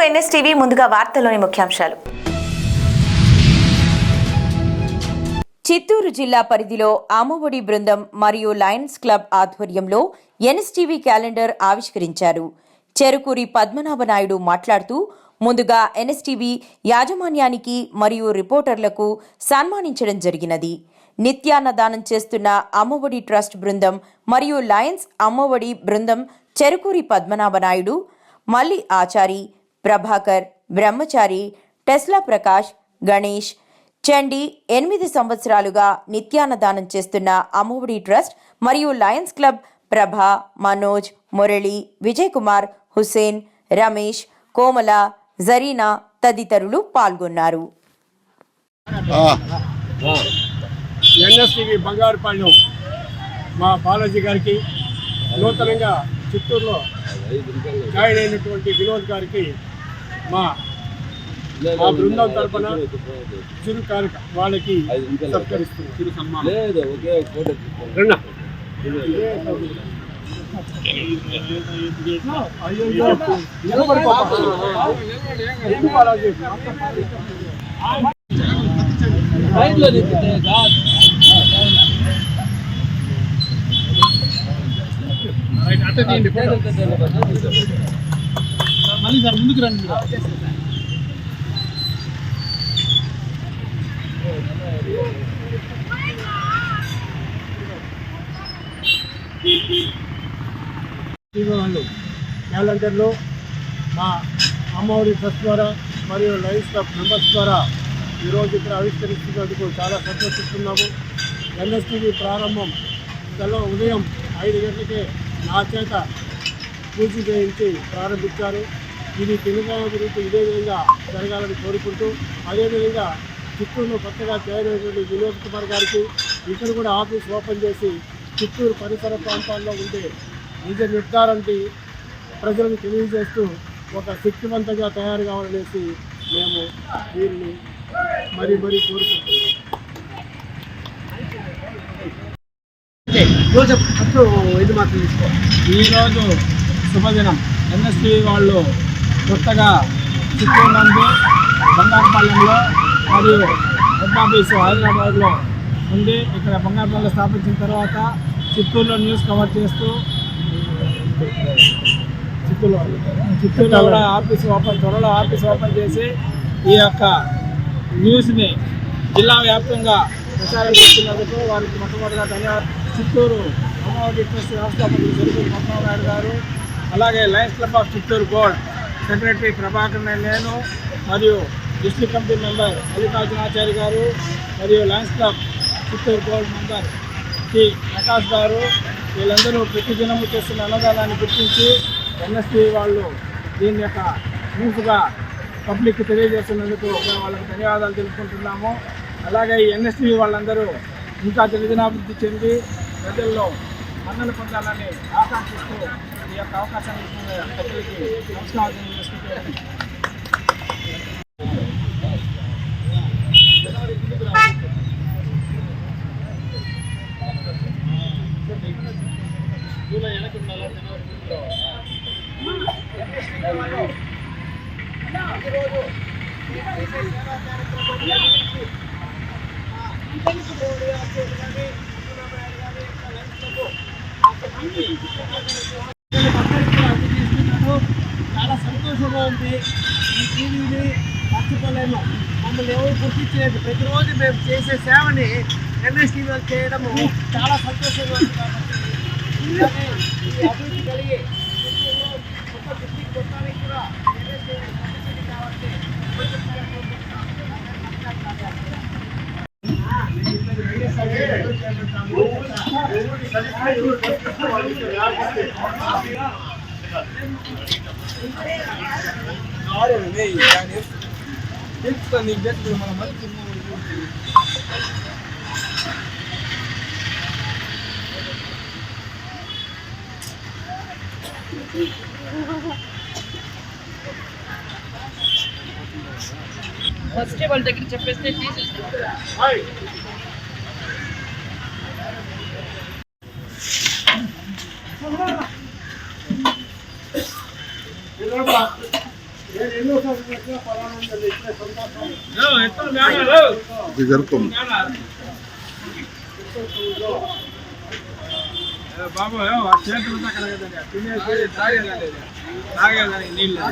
NSTV ముందుగా వార్తల్లోని ముఖ్యాంశాలు. చిత్తూరు జిల్లా పరిధిలో అమ్మఒడి బృందం మరియు లయన్స్ క్లబ్ ఆధ్వర్యంలో ఎన్ఎస్టీవీ క్యాలెండర్ ఆవిష్కరించారు. చెరుకూరి పద్మనాభనాయుడు మాట్లాడుతూ ముందుగా ఎన్ఎస్టీవీ యాజమాన్యానికి మరియు రిపోర్టర్లకు సన్మానించడం జరిగినది. నిత్యాన్నదానం చేస్తున్న అమ్మఒడి ట్రస్ట్ బృందం మరియు లయన్స్ అమ్మఒడి బృందం చెరుకూరి పద్మనాభనాయుడు, మల్లి ఆచారి, ప్రభాకర్, బ్రహ్మచారి, టెస్లా ప్రకాష్, గణేష్, చండి 8 సంవత్సరాలుగా నిత్యాన్నదానం చేస్తున్న అమ్మఒడి ట్రస్ట్ మరియు లయన్స్ క్లబ్ ప్రభా, మనోజ్, మురళి, విజయ్ కుమార్, హుసేన్, రమేష్, కోమల, జరీనా తదితరులు పాల్గొన్నారు. ఎన్ఎస్టీవీ బంగారుపాళ్యం మా బాలాజీ గారికి, నూతనంగా చిత్తూరులో జాయిన్ అయినటువంటి వినోద్ గారికి మా బృందం తరఫున చిరు కానుక వాళ్ళకి సత్కరిస్తున్నాం. మళ్ళీ సార్ ముందుకు రండి. వాళ్ళు క్యాలెండర్లో మా అమ్మఒడి ట్రస్ట్ ద్వారా మరియు లయన్స్ క్లబ్ మెంబర్స్ ద్వారా ఈరోజు ఇక్కడ ఆవిష్కరిస్తున్నందుకు చాలా సంతోషిస్తున్నాము. ఎన్ఎస్టీవీ ప్రారంభం ఉదయం 5 గంటలకే నా చేత పూజ చేయించి ప్రారంభించారు. ఇది తెలుగు ఇదే విధంగా జరగాలని కోరుకుంటూ, అదేవిధంగా చిత్తూరులో కొత్తగా తయారైనటువంటి వినోద్ కుమార్ గారికి ఇక్కడ కూడా ఆఫీస్ ఓపెన్ చేసి చిత్తూరు పరిసర ప్రాంతాల్లో ఉండే నిజ నిర్ధారణకి ప్రజలకు తెలియజేస్తూ ఒక శక్తివంతంగా తయారు కావాలనేసి మేము వీరిని మరీ కోరుకుంటున్నాం. ఈరోజు శుభదినం. ఎన్ఎస్టీవీ వాళ్ళు కొత్తగా చిత్తూరు నందు బంగారుపాలెంలో మరియు హెడ్ ఆఫీసు హైదరాబాద్లో ఉంది. ఇక్కడ బంగారుపాలెంలో స్థాపించిన తర్వాత చిత్తూరులో న్యూస్ కవర్ చేస్తూ చిత్తూరులో కూడా త్వరలో ఆఫీస్ ఓపెన్ చేసి ఈ యొక్క న్యూస్ని జిల్లా వ్యాప్తంగా ప్రచారం చేస్తున్నందుకు వారికి మొట్టమొదటిగా ధన్యవాదాలు. చిత్తూరు అమ్మఒడి ట్రస్ట్ వ్యవస్థాపకులు చెరుకూరి పద్మనాభనాయుడు గారు, అలాగే Lions club of Chittoor gold secretary Prabhakar, నేను మరియు డిస్ట్రిక్ట్ కమిటీ మెంబర్ మల్లికార్జునాచారి గారు మరియు Lions club Chittoor gold member T Prakash గారు, వీళ్ళందరూ ప్రతిదినము చేస్తున్న అన్నదానాన్ని గుర్తించి ఎన్ఎస్టీవీ వాళ్ళు దీని యొక్క న్యూస్గా పబ్లిక్కి తెలియజేస్తున్నందుకు మేము వాళ్ళకి ధన్యవాదాలు తెలుపుకుంటున్నాము. అలాగే ఈ ఎన్ఎస్టీవీ వాళ్ళందరూ ఇంకా దినదినాభివృద్ధి చెంది ప్రజల్లో మన్నలు పొందాలని ఆకాంక్షిస్తూ ఈ యొక్క అవకాశాన్ని ఇచ్చిన ప్రజలకి నమస్కారం చేసుకుంటున్నాను. చాలా సంతోషంగా ఉంది. ఈ టీవీని మర్చిపోలేము. మమ్మల్ని ఎవరు గుర్తించలేదు. ప్రతిరోజు మేము చేసే సేవని ఎన్ఎస్టీవీ చేయడము చాలా సంతోషంగా ఉంది. కాబట్టి అభివృద్ధి కలిగి కొత్త డిస్ట్రిక్ట్ మొత్తానికి కూడా ఎన్ఎస్టీవీ కాబట్టి ఫస్ట్ వాళ్ళ దగ్గర చెప్పేస్తే తీసేస్తారు. ఎన్నో జరుగుతుంది. బాబు చేతులతో కలగదండి, తినేసి తాగేదాన్ని నీళ్ళు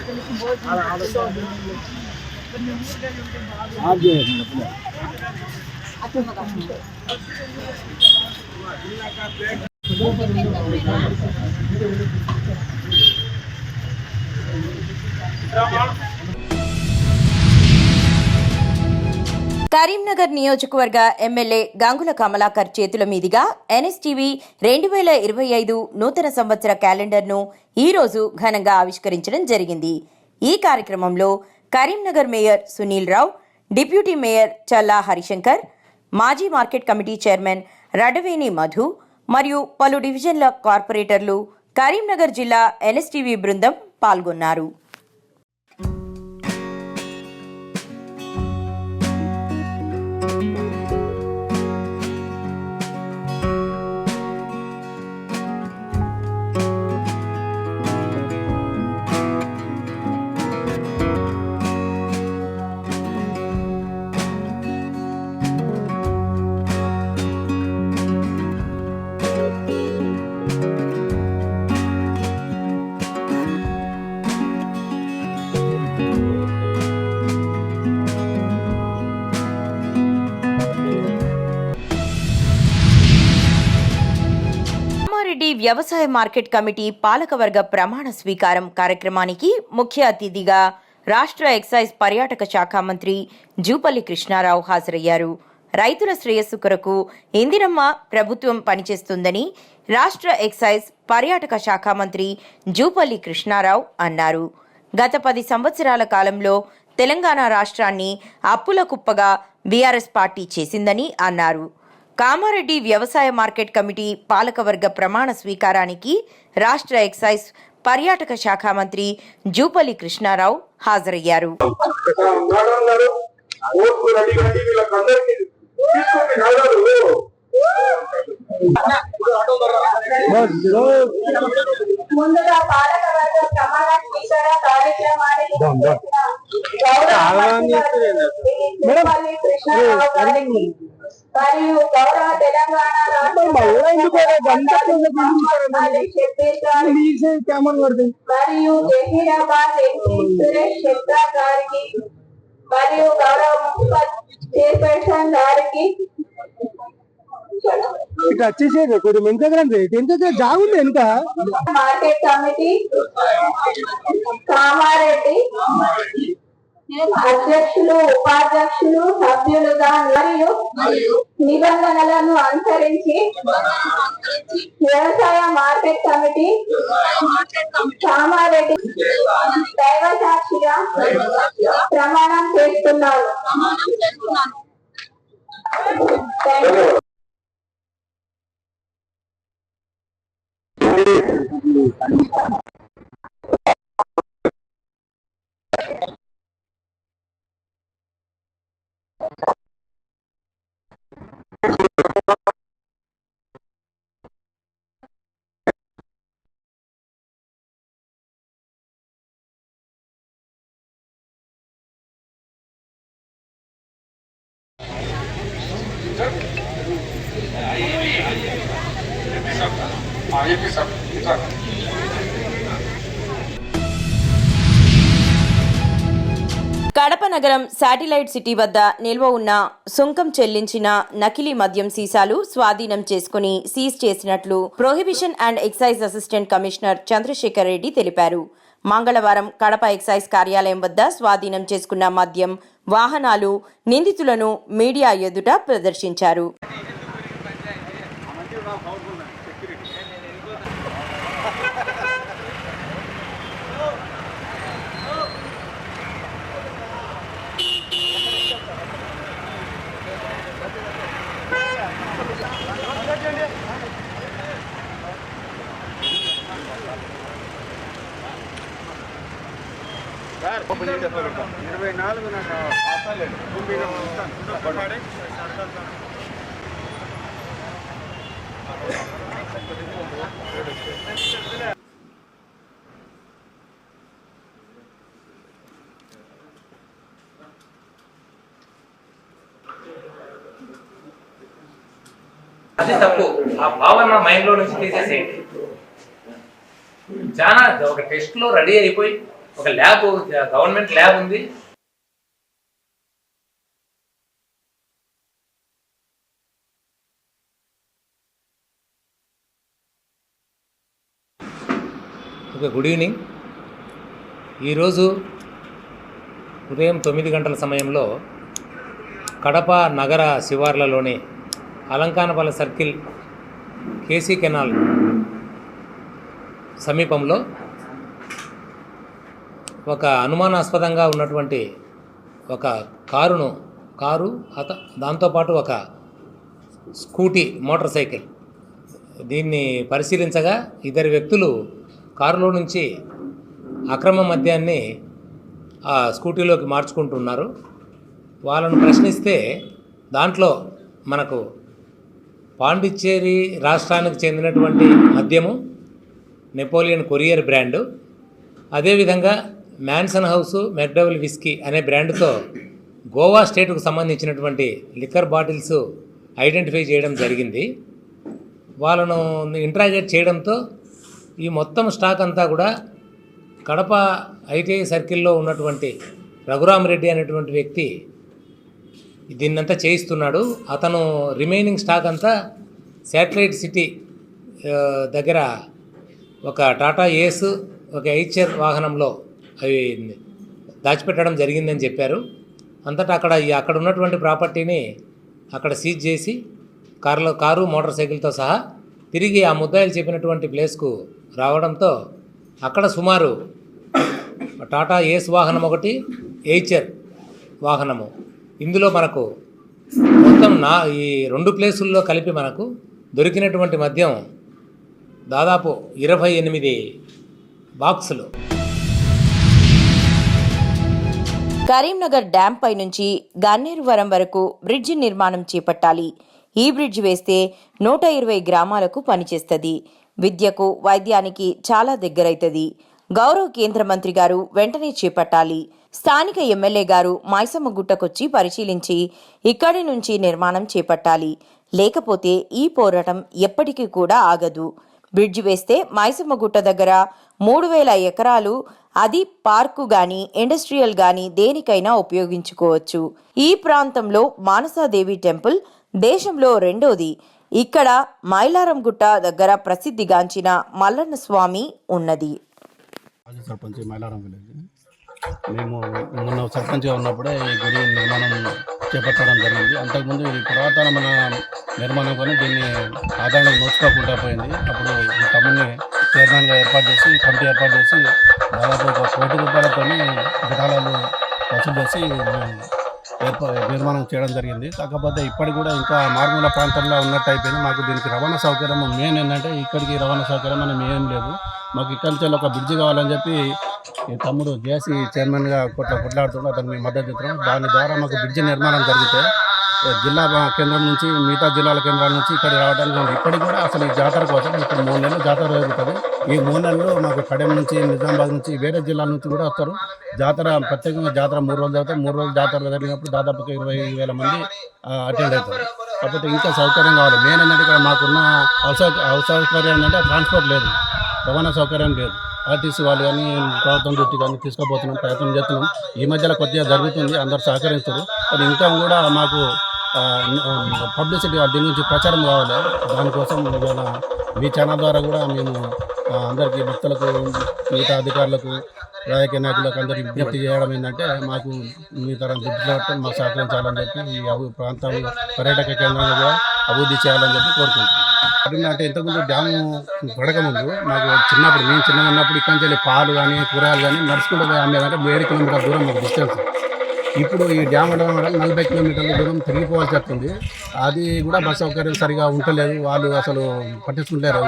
కరీంనగర్ నియోజకవర్గ ఎమ్మెల్యే గంగుల కమలాకర్ చేతుల మీదుగా ఎన్ఎస్టీవీ 2025 నూతన సంవత్సర క్యాలెండర్ను ఈ రోజు ఘనంగా ఆవిష్కరించడం జరిగింది. ఈ కార్యక్రమంలో Karimnagar mayor Sunil Rao, deputy mayor చల్లా హరిశంకర్, మాజీ మార్కెట్ కమిటీ చైర్మన్ రడవేణి మధు మరియు పలు డివిజన్ల కార్పొరేటర్లు, కరీంనగర్ జిల్లా ఎన్ఎస్టీవీ బృందం పాల్గొన్నారు. కామారెడ్డి వ్యవసాయ మార్కెట్ కమిటీ పాలకవర్గ ప్రమాణ స్వీకారం కార్యక్రమానికి ముఖ్య అతిథిగా రాష్ట్ర ఎక్సైజ్ పర్యాటక శాఖ మంత్రి జూపల్లి కృష్ణారావు హాజరయ్యారు. రైతుల శ్రేయస్సు కొరకు ఇందిరమ్మ ప్రభుత్వం పనిచేస్తుందని రాష్ట్ర ఎక్సైజ్ పర్యాటక శాఖ మంత్రి జూపల్లి కృష్ణారావు అన్నారు. గత 10 సంవత్సరాల కాలంలో తెలంగాణ రాష్ట్రాన్ని అప్పుల కుప్పగా బీఆర్ఎస్ పార్టీ చేసిందని అన్నారు. కామారెడ్డి వ్యవసాయ మార్కెట్ కమిటీ పాలకవర్గ ప్రమాణ స్వీకారానికి రాష్ట్ర ఎక్సైజ్ పర్యాటక శాఖ మంత్రి జూపల్లి కృష్ణారావు హాజరయ్యారు. ముందుగా పాలకవర్గ ప్రమాణ స్వీకార కార్యక్రమానికి మరియు గౌరవ తెలంగాణ మరియు జహీరాబాద్ ఎంపీ సురేష్ శెట్టా గారికి మరియు గౌరవ మున్సిపల్ చైర్పర్సన్ గారికి ఇట్లా వచ్చేసేది కొంచెం వెనుక జాగుంది వెనుక మార్కెట్ కమిటీ కామారెడ్డి అధ్యక్షులు, ఉపాధ్యక్షులు, సభ్యులుగా మరియు నిబంధనలను అనుసరించి వ్యవసాయ మార్కెట్ కమిటీ కామారెడ్డి దైవ సాక్షిగా ప్రమాణం చేస్తున్నారు. కడప నగరం శాటిలైట్ సిటీ వద్ద నిల్వ ఉన్న సుంకం చెల్లించిన నకిలీ మద్యం సీసాలు స్వాధీనం చేసుకుని సీజ్ చేసినట్లు prohibition and excise assistant commissioner Chandrasekhar Reddy తెలిపారు. మంగళవారం కడప ఎక్సైజ్ కార్యాలయం వద్ద స్వాధీనం చేసుకున్న మద్యం, వాహనాలు, నిందితులను మీడియా ఎదుట ప్రదర్శించారు. అది తప్పు. ఆ భావన మైండ్లో నుంచి తీసేసేయండి. చాలా ఒక టెస్ట్లో రెడీ అయిపోయి ఒక ల్యాబ్, గవర్నమెంట్ ల్యాబ్ ఉంది, ఓకే. Good evening. ఈరోజు ఉదయం 9 గంటల సమయంలో కడప నగర శివార్లలోని అలంకానపల్లి సర్కిల్ కేసీ కెనాల్ సమీపంలో ఒక అనుమానాస్పదంగా ఉన్నటువంటి ఒక కారు దాంతోపాటు ఒక స్కూటీ, మోటార్ సైకిల్, దీన్ని పరిశీలించగా ఇద్దరు వ్యక్తులు కారులో నుంచి అక్రమ మద్యాన్ని ఆ స్కూటీలోకి మార్చుకుంటున్నారు. వాళ్ళను ప్రశ్నిస్తే దాంట్లో మనకు పాండిచ్చేరి రాష్ట్రానికి చెందినటువంటి మద్యము, నెపోలియన్ కొరియర్ బ్రాండు, అదేవిధంగా మ్యాన్సన్ హౌస్, మెక్డవల్ విస్కీ అనే బ్రాండ్తో గోవా స్టేట్కు సంబంధించినటువంటి లిక్కర్ బాటిల్స్ ఐడెంటిఫై చేయడం జరిగింది. వాళ్ళను ఇంట్రాగేట్ చేయడంతో ఈ మొత్తం స్టాక్ అంతా కూడా కడప ఐటీఐ సర్కిల్లో ఉన్నటువంటి రఘురామరెడ్డి అనేటువంటి వ్యక్తి దీన్నంతా చేయిస్తున్నాడు. అతను రిమైనింగ్ స్టాక్ అంతా శాటిలైట్ సిటీ దగ్గర ఒక టాటా ఏస్, ఒక ఐచర్ వాహనంలో అవి దాచిపెట్టడం జరిగిందని చెప్పారు. అంతటా అక్కడ ఉన్నటువంటి ప్రాపర్టీని అక్కడ సీజ్ చేసి కారు, మోటార్ సైకిల్తో సహా తిరిగి ఆ ముద్దాయిలు చెప్పినటువంటి ప్లేస్కు రావడంతో అక్కడ సుమారు టాటా ఏస్ వాహనం ఒకటి, ఐచర్ వాహనము, ఇందులో మనకు మొత్తం ఈ 2 ప్లేసుల్లో కలిపి మనకు దొరికినటువంటి మద్యం దాదాపు 28 బాక్సులు. కరీంనగర్ డ్యాం పై నుంచి గన్నేరువరం వరకు బ్రిడ్జి నిర్మాణం చేపట్టాలి. ఈ బ్రిడ్జి వేస్తే 120 గ్రామాలకు పనిచేస్తుంది. విద్యకు, వైద్యానికి చాలా దగ్గరైతుంది. గౌరవ కేంద్ర మంత్రి గారు వెంటనే చేపట్టాలి. స్థానిక ఎమ్మెల్యే గారు మైసమ్మ గుట్టకొచ్చి పరిశీలించి ఇక్కడి నుంచి నిర్మాణం చేపట్టాలి. లేకపోతే ఈ పోరాటం ఎప్పటికీ కూడా ఆగదు. బ్రిడ్జి వేస్తే మైసమ్మ గుట్ట దగ్గర 3000 ఎకరాలు, అది పార్కు గాని, ఇండస్ట్రియల్ గాని దేనికైనా ఉపయోగించుకోవచ్చు. ఈ ప్రాంతంలో మానసాదేవి టెంపుల్ దేశంలో 2వది. ఇక్కడ మైలారం గుట్ట దగ్గర ప్రసిద్ధిగాంచిన మల్లన్న స్వామి ఉన్నది. సర్పంచ్ మైలారం విలేజ్. మేము మొన్న సర్పంచ్గా ఉన్నప్పుడే ఈ గుడి నిర్మాణం చేపట్టడం జరిగింది. అంతకుముందు ఇది పురాతనమైన నిర్మాణం కానీ దీన్ని ఆదాయం నోచుకోకుండా పోయింది. అప్పుడు ఈ తమ్ముడిని చైర్మన్గా ఏర్పాటు చేసి, కమిటీ ఏర్పాటు చేసి దాదాపు 1 కోటి రూపాయలతో విరాళాలు వసూలు చేసి నిర్మాణం చేయడం జరిగింది. కాకపోతే ఇప్పటికి కూడా ఇంకా మారుమూల ప్రాంతంలో ఉన్నట్టు అయిపోయింది. మాకు దీనికి రవాణా సౌకర్యం మెయిన్ ఏంటంటే ఇక్కడికి రవాణా సౌకర్యం అని ఏం లేదు. మాకు ఇక్కడి నుంచి ఒక బ్రిడ్జి కావాలని చెప్పి ఈ తమ్ముడు జేసీ చైర్మన్గా కొట్లాడుతుంటే అతను మేము మద్దతు ఇస్తున్నాం. దాని ద్వారా మాకు బ్రిడ్జి నిర్మాణం జరిగితే జిల్లా కేంద్రం నుంచి మిగతా జిల్లాల కేంద్రాల నుంచి ఇక్కడ రావడానికి ఉంది. ఇప్పటికి కూడా అసలు ఈ జాతర కోసం ఇప్పుడు 3 నెలలు జాతర జరుగుతుంది. ఈ 3 నెలలు మాకు కడెం నుంచి, నిజామాబాద్ నుంచి, వేరే జిల్లాల నుంచి కూడా వస్తారు. జాతర ప్రత్యేకంగా జాతర 3 రోజులు జరుగుతాయి. 3 రోజులు జాతర జరిగినప్పుడు దాదాపుగా 20,000 మంది అటెండ్ అవుతారు. కాకపోతే ఇంకా సౌకర్యం కావాలి. మెయిన్ ఏంటంటే ఇక్కడ మాకున్న అసౌకర్యం ఏంటంటే ట్రాన్స్పోర్ట్ లేదు, రవాణా సౌకర్యం లేదు. ఆర్టీసీ వాళ్ళు కానీ ప్రభుత్వం దృష్టి కానీ తీసుకుపోతున్నాం, ప్రయత్నం చేస్తున్నాం. ఈ మధ్యలో కొద్దిగా జరుగుతుంది, అందరు సహకరిస్తారు. అది ఇంకా కూడా మాకు పబ్లిసిటీ, దీని నుంచి ప్రచారం కావాలి. దానికోసం ఇవాళ మీ ఛానల్ ద్వారా కూడా మేము అందరికీ భక్తులకు, మిగతా అధికారులకు, రాజకీయ నాయకులకు అందరికీ విజ్ఞప్తి చేయడం ఏంటంటే మాకు మీ తరం దృష్టిలో మాకు సహకరించాలని చెప్పి ఈ ప్రాంతాలు పర్యాటక కేంద్రాన్ని కూడా అభివృద్ధి చేయాలని చెప్పి కోరుకుంటున్నాం. అంటే ఇంతకుముందు డ్యాము పడకముందు మాకు చిన్నప్పుడు, మేము చిన్నగా ఉన్నప్పుడు ఇక్కడి నుంచి పాలు కానీ, కూరగాయలు కానీ నడుచుకుంటూ అమ్మేదంటే 7 కిలోమీటర్ల దూరం మాకు డిస్టెన్స్. ఇప్పుడు ఈ డ్యామ్ ఉండడం వల్ల 40 కిలోమీటర్ల దూరం తిరిగిపోవాల్సి వస్తుంది. అది కూడా బస్ సౌకర్యం సరిగా ఉండలేదు. వాళ్ళు అసలు పట్టించుకుంటారు.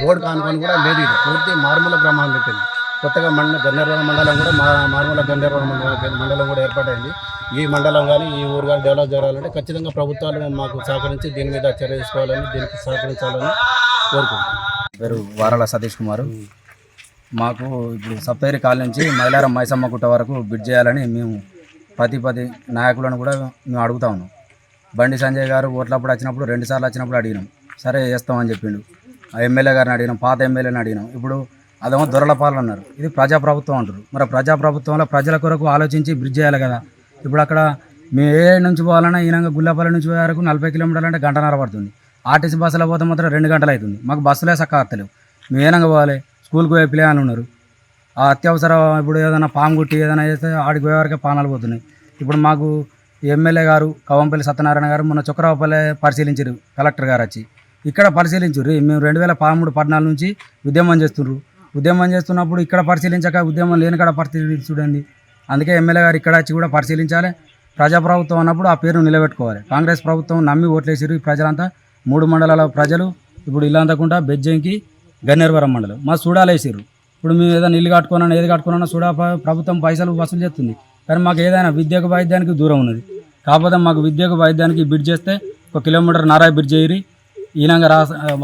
రోడ్ కానుకొని కూడా లేదు. ఇది పూర్తి మారుమూల గ్రామాలు పెట్టింది. కొత్తగా గన్నేరువరం మండలం కూడా మారుమూల గన్నేరువరం మండలం కూడా ఏర్పాటైంది. ఈ మండలం కానీ, ఈ ఊరు కానీ డెవలప్ చేయాలంటే ఖచ్చితంగా ప్రభుత్వాలు మాకు సహకరించి దీని మీద చర్య తీసుకోవాలని, దీనికి సహకరించాలని కోరుకుంటున్నాం. పేరు వారాల సతీష్ కుమారు. మాకు ఇప్పుడు సప్తగిరి కాలనీ నుంచి మైలారం మైసమ్మ గుట్ట వరకు బ్రిడ్జ్ చేయాలని మేము 10 నాయకులను కూడా మేము అడుగుతా ఉన్నాం. బండి సంజయ్ గారు ఓట్లప్పుడు వచ్చినప్పుడు 2 సార్లు వచ్చినప్పుడు అడిగినాం. సరే చేస్తామని చెప్పిండు. ఆ ఎమ్మెల్యే గారిని అడిగినాం, పాత ఎమ్మెల్యేని అడిగినాం. ఇప్పుడు అదేమో దొరల పాలన అన్నారు. ఇది ప్రజాప్రభుత్వం అంటారు. మరి ప్రజాప్రభుత్వంలో ప్రజల కొరకు ఆలోచించి బ్రిడ్జ్ చేయాలి కదా. ఇప్పుడు అక్కడ మేము ఏ నుంచి పోవాలన్నా ఈయనంగా గుల్లపల్లి నుంచి పోయే వరకు 40 కిలోమీటర్లు అంటే గంటన్నర పడుతుంది. ఆర్టీసీ బస్సులో పోతే మాత్రం 2 గంటలు అవుతుంది. మాకు బస్సులే చక్కగా వస్తలేవు. మేము ఏనంగా పోవాలి, స్కూల్కి పోయే పిల్లలు ఉన్నారు. ఆ అత్యవసరం ఇప్పుడు ఏదైనా పాము గుట్టి ఏదైనా చేస్తే ఆడికి పోయే వరకే పానాలు పోతున్నాయి. ఇప్పుడు మాకు ఎమ్మెల్యే గారు కవంపల్లి సత్యనారాయణ గారు మొన్న చొక్కరావుపల్లి పరిశీలించారు, కలెక్టర్ గారు వచ్చి ఇక్కడ పరిశీలించారు. మేము 2013-14 నుంచి ఉద్యమం చేస్తున్నారు. ఉద్యమం చేస్తున్నప్పుడు ఇక్కడ పరిశీలించక ఉద్యమం లేని కాడ పరిశీలించుడండి. అందుకే ఎమ్మెల్యే గారు ఇక్కడ వచ్చి కూడా పరిశీలించాలి. ప్రజాప్రభుత్వం అన్నప్పుడు ఆ పేరును నిలబెట్టుకోవాలి. కాంగ్రెస్ ప్రభుత్వం నమ్మి ఓట్లేసారు ఈ ప్రజలంతా. 3 మండలాల ప్రజలు ఇప్పుడు ఇల్లంతకుండా బెజ్జంకి గన్నేరువరం మండలం మా సూడాలేసారు. ఇప్పుడు మేము ఏదైనా ఇల్లు కట్టుకున్నా ఏది కట్టుకున్నా సూడా ప్రభుత్వం పైసలు వసూలు చేస్తుంది. కానీ మాకు ఏదైనా విద్యకు వైద్యానికి దూరం ఉన్నది. కాకపోతే మాకు విద్యకు వైద్యానికి బ్రిడ్జ్ చేస్తే 1 కిలోమీటర్ నారాయి బ్రిడ్జ్ అయ్యి ఈనంగా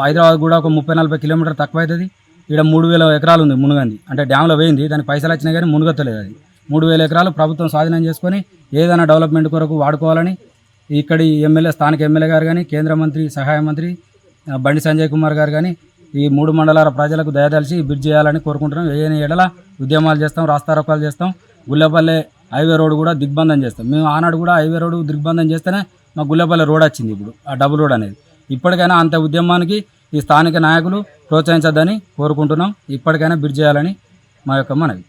హైదరాబాద్ కూడా ఒక 30-40 కిలోమీటర్ తక్కువ అవుతుంది. ఇక్కడ 3000 ఎకరాలు ఉంది మునుగంది, అంటే డ్యాంలో పోయింది. దాని పైసలు వచ్చినా కానీ మునుగొత్తలేదు. అది 3000 ఎకరాలు ప్రభుత్వం స్వాధీనం చేసుకొని ఏదైనా డెవలప్మెంట్ కొరకు వాడుకోవాలని ఇక్కడి ఎమ్మెల్యే, స్థానిక ఎమ్మెల్యే గారు కానీ, కేంద్ర మంత్రి, సహాయ మంత్రి బండి సంజయ్ కుమార్ గారు కానీ ఈ 3 మండలాల ప్రజలకు దయదలిచి బ్రిడ్జ్ చేయాలని కోరుకుంటున్నాం. ఏదైనా ఎడల ఉద్యమాలు చేస్తాం, రాస్తారోకాలు చేస్తాం. గుల్లపల్లె హైవే రోడ్ కూడా దిగ్బంధం చేస్తాం. మేము ఆనాడు కూడా హైవే రోడ్ దిగ్బంధం చేస్తేనే మా గుల్లపల్లె రోడ్ వచ్చింది. ఇప్పుడు ఆ డబుల్ రోడ్ అనేది ఇప్పటికైనా అంత ఉద్యమానికి ఈ స్థానిక నాయకులు ప్రోత్సహించద్దని కోరుకుంటున్నాం. ఇప్పటికైనా బ్రిడ్జ్ చేయాలని మా యొక్క మనవి.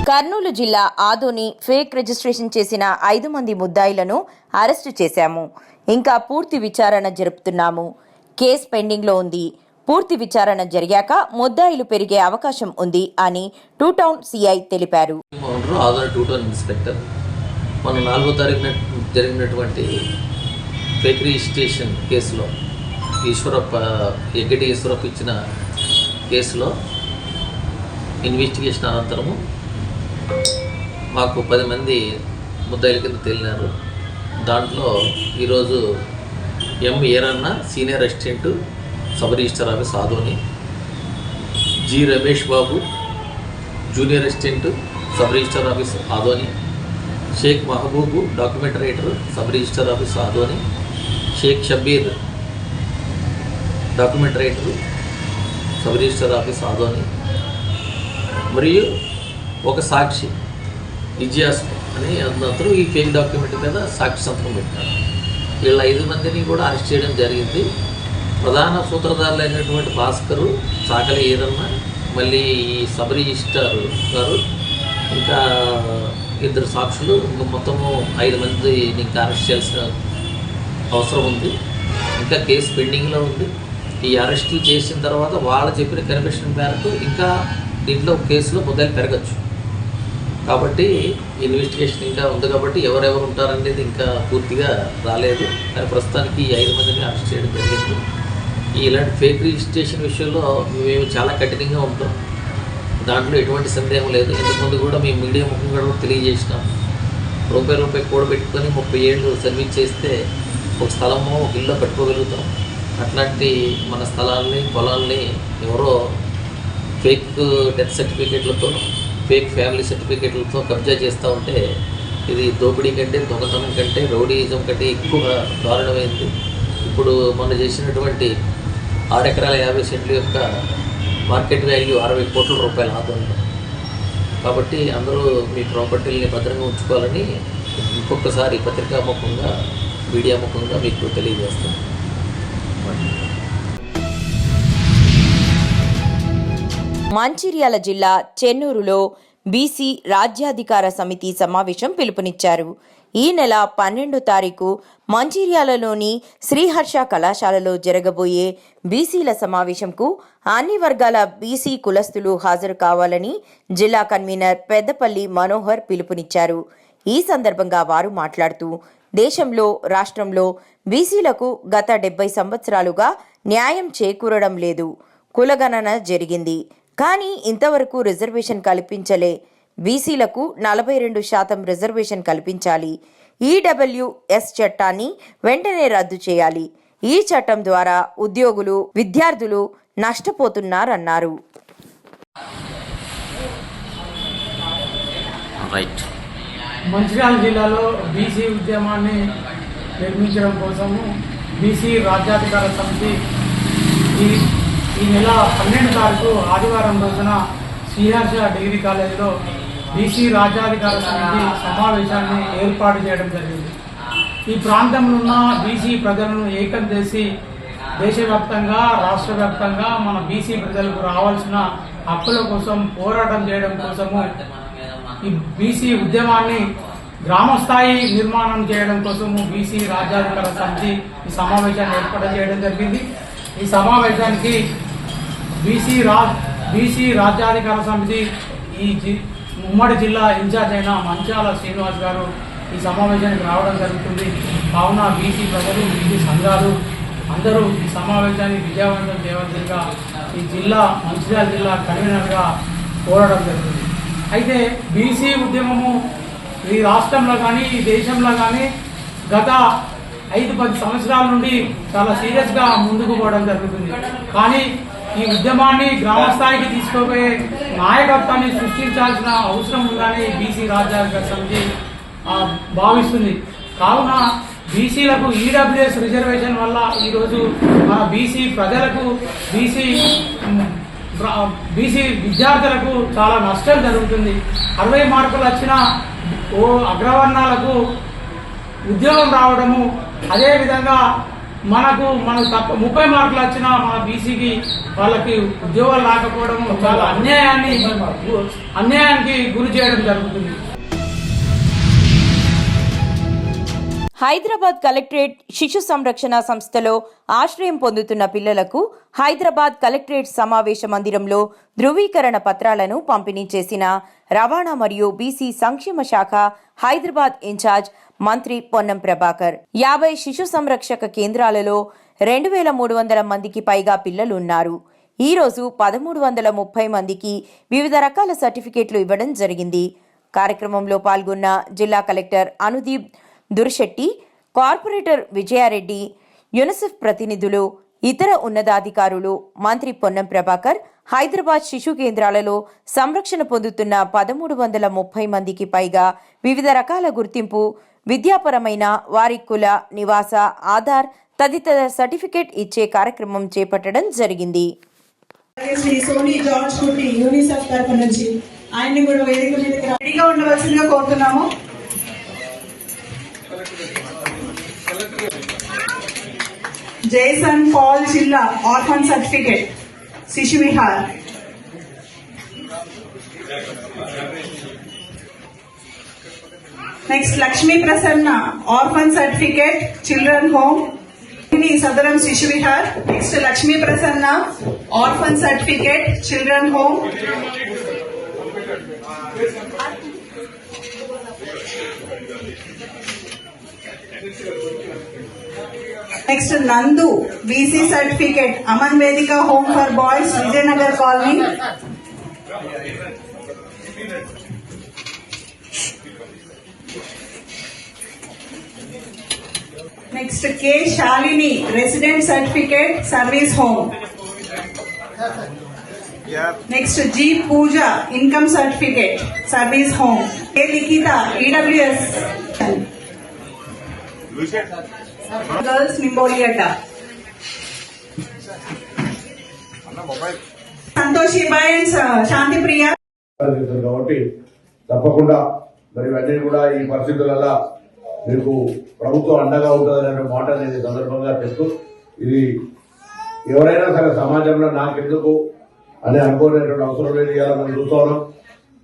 కర్నూలు జిల్లా ఆదోని ఫేక్ రిజిస్ట్రేషన్ చేసిన 5 మంది ముద్దాయిలను అరెస్టు చేశాము. ఇంకా పూర్తి విచారణ జరుపుతున్నాము. కేసు పెండింగ్లో ఉంది. పూర్తి విచారణ జరిగాక ముద్దాయిలు పెరిగే అవకాశం ఉంది అని 2 టౌన్ సిఐ తెలిపారు. ఆదోని 2 టౌన్ ఇన్స్పెక్టర్ మన 4వ తారీఖున జరిగినటువంటి ఫేక్ రిజిస్ట్రేషన్ కేసులో ఎగ్గటి ఈశ్వరప్ప ఇచ్చిన కేసులో ఇన్వెస్టిగేషన్ అనంతరము మాకు 10 మంది ముద్దాయిల కింద తేలినారు. దాంట్లో ఈరోజు M Erranna senior assistant sub register office Adoni, G Ramesh Babu junior assistant sub register office Adoni, Sheikh Mahaboob document writer sub register office Adoni, Sheikh Shabbir document writer sub register office Adoni, మరియు ఒక సాక్షి ఇజియాస్ అని అతను ఈ ఫేక్ డాక్యుమెంట్ మీద సాక్షి సంతకం పెట్టాడు. వీళ్ళ 5 మందిని కూడా అరెస్ట్ చేయడం జరిగింది. ప్రధాన సూత్రధారులు అయినటువంటి భాస్కరు, చాకలి ఈరన్న, మళ్ళీ ఈ సబ్ రిజిస్టర్ గారు, ఇంకా 2 సాక్షులు, ఇంకా మొత్తము 5 మంది ఇంకా అరెస్ట్ చేయాల్సిన అవసరం ఉంది. ఇంకా కేసు పెండింగ్లో ఉంది. ఈ అరెస్టులు చేసిన తర్వాత వాళ్ళు చెప్పిన కన్ఫెషన్ మేరకు ఇంకా దీంట్లో కేసులో ముద్దాయిలు పెరగచ్చు. కాబట్టి ఇన్వెస్టిగేషన్ ఇంకా ఉంది కాబట్టి ఎవరెవరు ఉంటారనేది ఇంకా పూర్తిగా రాలేదు. కానీ ప్రస్తుతానికి ఈ 5 మందిని అరెస్ట్ చేయడం జరిగింది. ఇలాంటి ఫేక్ రిజిస్ట్రేషన్ విషయంలో మేము చాలా కఠినంగా ఉంటాం. దాంట్లో ఎటువంటి సందేహం లేదు. ఇంతకుముందు కూడా మేము మీడియా ముఖంగా కూడా తెలియజేసినాం. రూపాయి కూడబెట్టుకొని 30 ఏళ్ళు సర్వీస్ చేస్తే ఒక స్థలమో ఒక ఇల్లు కట్టుకోగలుగుతాం. అట్లాంటి మన స్థలాల్ని, పొలాల్ని ఎవరో ఫేక్ డెత్ సర్టిఫికేట్లతో, ఫేక్ ఫ్యామిలీ సర్టిఫికేట్లతో కబ్జా చేస్తూ ఉంటే ఇది దోపిడీ కంటే, దొంగతనం కంటే, రౌడీయిజం కంటే ఎక్కువ దారుణమైంది. ఇప్పుడు మొన్న చేసినటువంటి 6 ఎకరాల 50 సెంట్ల యొక్క మార్కెట్ వాల్యూ 60 కోట్ల రూపాయల ఆదాయం. కాబట్టి అందరూ మీ ప్రాపర్టీలని భద్రంగా ఉంచుకోవాలని ఇంకొకసారి పత్రికా ముఖంగా, మీడియా ముఖంగా మీకు తెలియజేస్తాం. మంచిర్యాల జిల్లా చెన్నూరులో బీసీ రాజ్యాధికార సమితి సమావేశం పిలుపునిచ్చారు. ఈ నెల 12వ తారీఖు మంచిర్యాలలోని శ్రీహర్ష కళాశాలలో జరగబోయే బీసీల సమావేశంకు అన్ని వర్గాల బీసీ కులస్తులు హాజరు కావాలని జిల్లా కన్వీనర్ పెద్దపల్లి మనోహర్ పిలుపునిచ్చారు. ఈ సందర్భంగా వారు మాట్లాడుతూ దేశంలో, రాష్ట్రంలో బీసీలకు గత 70 సంవత్సరాలుగా న్యాయం చేకూరడం లేదు. కులగణన జరిగింది, కానీ ఇంతవరకు రిజర్వేషన్ కల్పించలే. బీసీలకు 42% రిజర్వేషన్ కల్పించాలి. ఈడబ్ల్యూఎస్ చట్టాన్ని వెంటనే రద్దు చేయాలి. ఈ చట్టం ద్వారా ఉద్యోగులు, విద్యార్థులు నష్టపోతున్నారన్నారు. మంచిర్యాల జిల్లాలో బీసీ ఉద్యమాన్ని నిర్మించడం కోసము బీసీ రాజ్యాధికార సమితి ఈ నెల 12 తారీఖు ఆదివారం రోజున శ్రీహర్ష డిగ్రీ కాలేజీలో బీసీ రాజ్యాధికార సమితి సమావేశాన్ని ఏర్పాటు చేయడం జరిగింది. ఈ ప్రాంతంలో ఉన్న బీసీ ప్రజలను ఏకం చేసి దేశవ్యాప్తంగా రాష్ట్ర వ్యాప్తంగా మన బీసీ ప్రజలకు రావాల్సిన హక్కుల కోసం పోరాటం చేయడం కోసము ఈ బీసీ ఉద్యమాన్ని గ్రామస్థాయి నిర్మాణం చేయడం కోసము బీసీ రాజ్యాధికార సమితి ఈ సమావేశాన్ని ఏర్పాటు చేయడం జరిగింది. ఈ సమావేశానికి బీసీ రాజ్యాధికార సమితి ఉమ్మడి జిల్లా ఇన్ఛార్జ్ అయిన మంచాల శ్రీనివాస్ గారు ఈ సమావేశానికి రావడం జరుగుతుంది. కావున బీసీ ప్రజలు, బీసీ సంఘాలు అందరూ ఈ సమావేశాన్ని విజయవంతం చేయవలసిందిగా ఈ మంచిర్యాల జిల్లా కన్వీనర్గా కోరడం జరుగుతుంది. అయితే బీసీ ఉద్యమము ఈ రాష్ట్రంలో కానీ ఈ దేశంలో కానీ గత 5-10 సంవత్సరాల నుండి చాలా సీరియస్గా ముందుకు పోవడం జరుగుతుంది. కానీ ఈ ఉద్యమాన్ని గ్రామస్థాయికి తీసుకుపోయే నాయకత్వాన్ని సృష్టించాల్సిన అవసరం ఉందని బీసీ రాజ్యాధికార సమితి భావిస్తుంది. కావున బీసీలకు ఈడబ్ల్యూఎస్ రిజర్వేషన్ వల్ల ఈరోజు మన బీసీ ప్రజలకు బీసీ విద్యార్థులకు చాలా నష్టం జరుగుతుంది. 60 మార్కులు వచ్చిన అగ్రవర్ణాలకు ఉద్యోగం రావడము, అదేవిధంగా మనకు 30 మార్కులు వచ్చినా మన బీసీకి వాళ్ళకి ఉద్యోగాలు రాకపోవడము చాలా అన్యాయానికి గురి చేయడం జరుగుతుంది. హైదరాబాద్ కలెక్టరేట్ శిశు సంరక్షణ సంస్థలో ఆశ్రయం పొందుతున్న పిల్లలకు హైదరాబాద్ కలెక్టరేట్ సమావేశ మందిరంలో ధృవీకరణ పత్రాలను పంపిణీ చేసిన రవాణా మరియు బీసీ సంక్షేమ శాఖ హైదరాబాద్ ఇన్ఛార్జ్ మంత్రి పొన్నం ప్రభాకర్. 50 శిశు సంరక్షక కేంద్రాలలో 2300 మందికి పైగా పిల్లలున్నారు. ఈ రోజు 1330 మందికి వివిధ రకాల సర్టిఫికేట్లు ఇవ్వడం జరిగింది. కార్యక్రమంలో పాల్గొన్న జిల్లా collector Anudeep Dursetti, corporator Vijaya Reddy, UNICEF ప్రతినిధులు, ఇతర ఉన్నతాధికారులు మంత్రి పొన్నం ప్రభాకర్ హైదరాబాద్ శిశు కేంద్రాలలో సంరక్షణ పొందుతున్న 1330 మందికి పైగా వివిధ రకాల గుర్తింపు, విద్యాపరమైన వారి కుల, నివాస, ఆధార్ తదితర సర్టిఫికేట్ ఇచ్చే కార్యక్రమం చేపట్టడం జరిగింది. శ్రీ సోనీ జార్జ్ కుట్టి యూనిసెఫ్ తరఫు నుంచి ఆయన్ని కూడా వేదిక మీదకి రెడీగా ఉండవలసిందిగా కోరుతున్నాము. జైసన్ పాల్ జిల్లా orphan certificate Shishu Vihar. Next Lakshmi Prasanna orphan certificate children home Sadaram Shishu Vihar. Next Lakshmi Prasanna orphan certificate children home. Next Nandu BC certificate Aman Vedika home for boys Vijayanagar colony. Next K Shalini resident certificate service home. Next G Pooja income certificate service home. K Likhitha EWS girls నింబోలియడ్డ. సంతోషిబాయ్ శాంతి ప్రియ. కాబట్టి తప్పకుండా మరి ఇవన్నీ కూడా ఈ పరిస్థితులలో మీకు ప్రభుత్వం అండగా ఉంటుందనే మాట నేను సందర్భంగా చెప్తూ, ఇది ఎవరైనా సరే సమాజంలో నాకెందుకు అని అనుకోనేటువంటి అవసరం లేదు. ఇవాళ మనం చూస్తూ ఉన్నాం,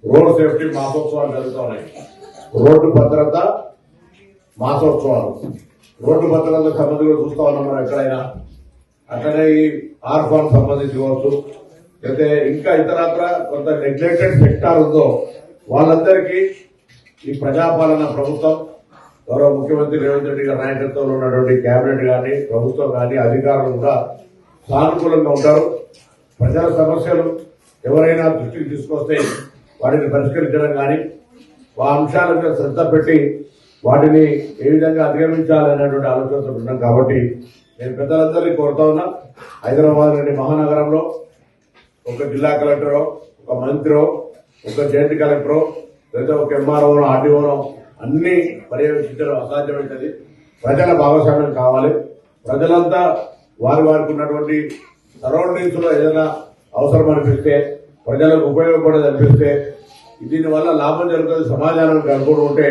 రోడ్ సేఫ్టీ మాసోత్సవాలు జరుగుతున్నాయి. రోడ్డు భద్రత మాసోత్సవాలు, రోడ్డు భద్రతకు సంబంధించి చూస్తూ ఉన్నాం మనం ఎక్కడైనా. అట్లనే ఈ ఆర్ఫాన్ సంబంధించి కావచ్చు, అయితే ఇంకా ఇతరత్ర కొంత నెగ్లెక్టెడ్ సెక్టార్ ఉందో వాళ్ళందరికీ ఈ ప్రజాపాలన ప్రభుత్వం, గౌరవ ముఖ్యమంత్రి రేవంత్ రెడ్డి గారి నాయకత్వంలో ఉన్నటువంటి కేబినెట్ కానీ ప్రభుత్వం కానీ అధికారులు కూడా సానుకూలంగా ఉంటారు. ప్రజల సమస్యలు ఎవరైనా దృష్టికి తీసుకొస్తే వాటిని పరిష్కరించడం కానీ, ఆ అంశాల మీద శ్రద్ధ పెట్టి వాటిని ఏ విధంగా అధిగమించాలనేటువంటి ఆలోచనతో ఉన్నాం. కాబట్టి నేను పెద్దలందరినీ కోరుతా ఉన్నా, హైదరాబాద్ నుండి మహానగరంలో ఒక జిల్లా కలెక్టరో, ఒక మంత్రో, ఒక జాయింట్ కలెక్టరో, లేదా ఒక ఎంఆర్ఓనో, ఆర్డీఓనో అన్ని పర్యవేక్షించడం అసాధ్యమైనది. ప్రజల భాగస్వామ్యం కావాలి. ప్రజలంతా వారికి ఉన్నటువంటి సరౌండింగ్స్ లో ఏదైనా అవసరం అనిపిస్తే, ప్రజలకు ఉపయోగపడేది అనిపిస్తే, దీనివల్ల లాభం జరుగుతుంది, సమాజానికి అనుకూలం ఉంటే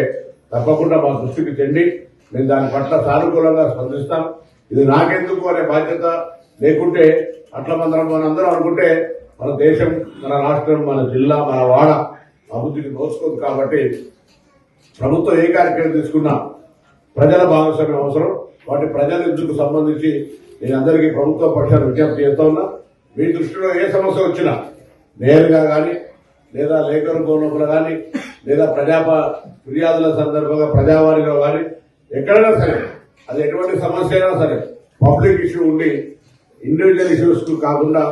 తప్పకుండా మా దృష్టికి చెంది మేము దాని పట్ల సానుకూలంగా స్పందిస్తాం. ఇది నాకెందుకు అనే బాధ్యత లేకుంటే అట్లా మనందరం అనుకుంటే మన దేశం, మన రాష్ట్రం, మన జిల్లా, మన వాడ అభివృద్ధికి నోచుకోదు. కాబట్టి ప్రభుత్వం ఏ కార్యక్రమం తీసుకున్నా ప్రజల భాగస్వామ్యం అవసరం. వాటి ప్రజల ఇందుకు సంబంధించి నేను అందరికీ ప్రభుత్వ పక్షాన్ని విజ్ఞప్తి చేస్తా ఉన్నా. మీ దృష్టిలో ఏ సమస్య వచ్చినా నేరుగా కానీ, లేదా లేఖల రూపంలో కానీ, లేదా ఫిర్యాదుల సందర్భంగా ప్రజావాణిలో కానీ, ఎక్కడైనా సరే అది ఎటువంటి సమస్య అయినా సరే పబ్లిక్ ఇష్యూ ఉండి ఇండివిజువల్ ఇష్యూస్ కు కాకుండా